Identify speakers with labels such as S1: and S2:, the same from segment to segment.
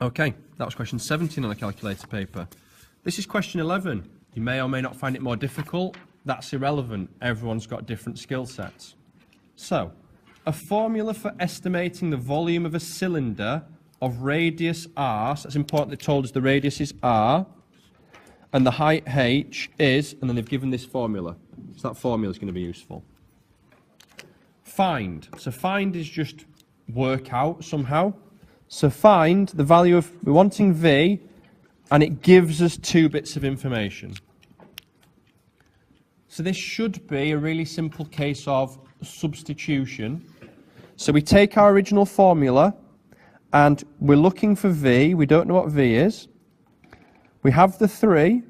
S1: Okay, that was question 17 on the calculator paper. This is question 11. You may or may not find it more difficult. That's irrelevant. Everyone's got different skill sets. So, a formula for estimating the volume of a cylinder of radius r, so it's important they told us the radius is r, and the height h is, and then they've given this formula. So that formula is going to be useful. Find. So find is just work out somehow. So find the value of, we're wanting V, and it gives us 2 bits of information. So this should be a really simple case of substitution. So we take our original formula, and we're looking for V. We don't know what V is. We have the 3,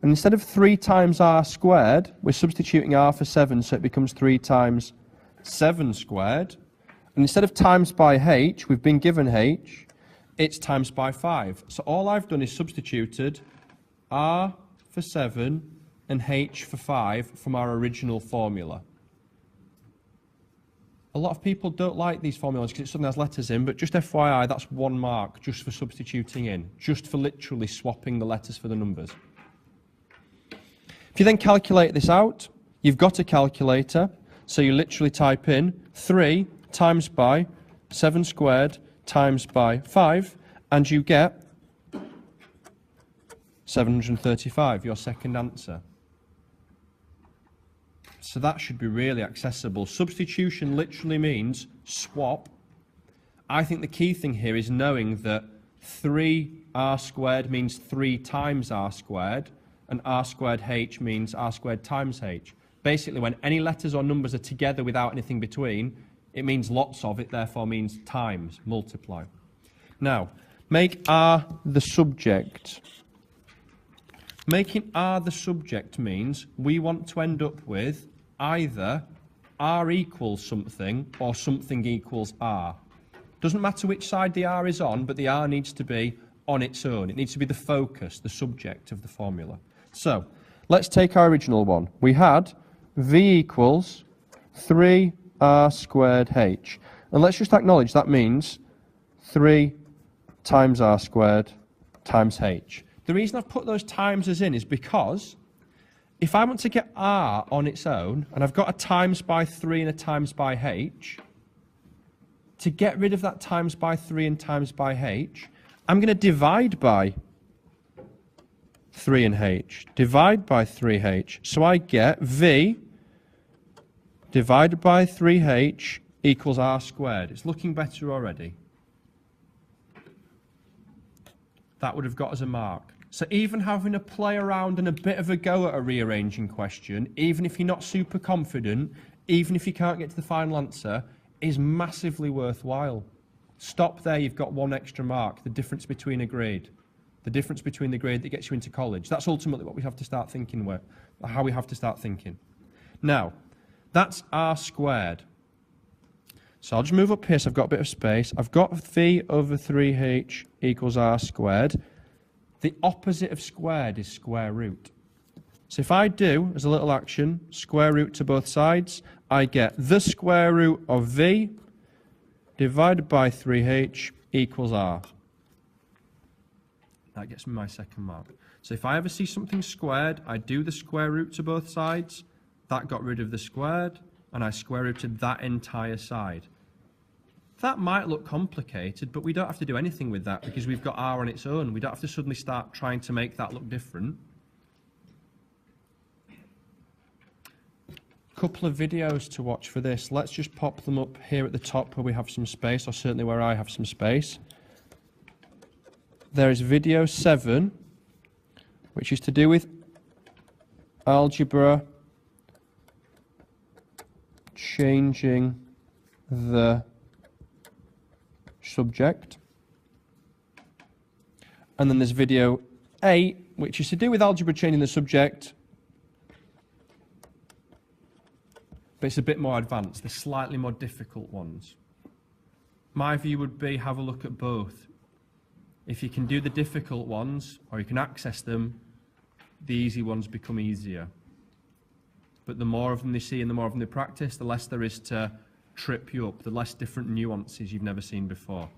S1: and instead of 3 times r squared, we're substituting r for 7, so it becomes 3 times 7 squared. And instead of times by h, we've been given h, it's times by 5. So all I've done is substituted r for 7 and h for 5 from our original formula. A lot of people don't like these formulas because it suddenly has letters in, but just FYI, that's 1 mark just for substituting in, just for literally swapping the letters for the numbers. If you then calculate this out, you've got a calculator, so you literally type in 3 times by 7 squared times by 5, and you get 735, your second answer. So that should be really accessible. Substitution literally means swap. I think the key thing here is knowing that 3r squared means 3 times r squared, and r squared h means r squared times h. Basically, when any letters or numbers are together without anything between, it means lots of, it therefore means times, multiply. Now, make r the subject. Making r the subject means we want to end up with either r equals something or something equals r. Doesn't matter which side the r is on, but the r needs to be on its own. It needs to be the focus, the subject of the formula. So, let's take our original one. We had v equals 3r squared h. And let's just acknowledge that means 3 times r squared times h. The reason I've put those times's in is because if I want to get r on its own, and I've got a times by 3 and a times by h, to get rid of that times by 3 and times by h, I'm going to divide by 3 and h. Divide by 3h. So I get v divided by 3h equals r squared. It's looking better already. That would have got us a mark. So even having a play around and a bit of a go at a rearranging question, even if you're not super confident, even if you can't get to the final answer, is massively worthwhile. Stop there, you've got 1 extra mark, the difference between a grade. The difference between the grade that gets you into college. That's ultimately what we have to start thinking with, how we have to start thinking. Now, that's r squared. So I'll just move up here so I've got a bit of space. I've got v over 3h equals r squared. The opposite of squared is square root. So if I do, as a little action, square root to both sides, I get the square root of v divided by 3h equals r. That gets me my second mark. So if I ever see something squared, I do the square root to both sides. That got rid of the squared, and I square rooted that entire side. That might look complicated, but we don't have to do anything with that because we've got r on its own. We don't have to suddenly start trying to make that look different. Couple of videos to watch for this. Let's just pop them up here at the top where we have some space, or certainly where I have some space. There is video 7, which is to do with algebra changing the subject. And then there's video 8, which is to do with algebra changing the subject, but it's a bit more advanced. They're slightly more difficult ones. My view would be have a look at both. If you can do the difficult ones, or you can access them, the easy ones become easier. But the more of them they see and the more of them they practice, the less there is to trip you up, the less different nuances you've never seen before.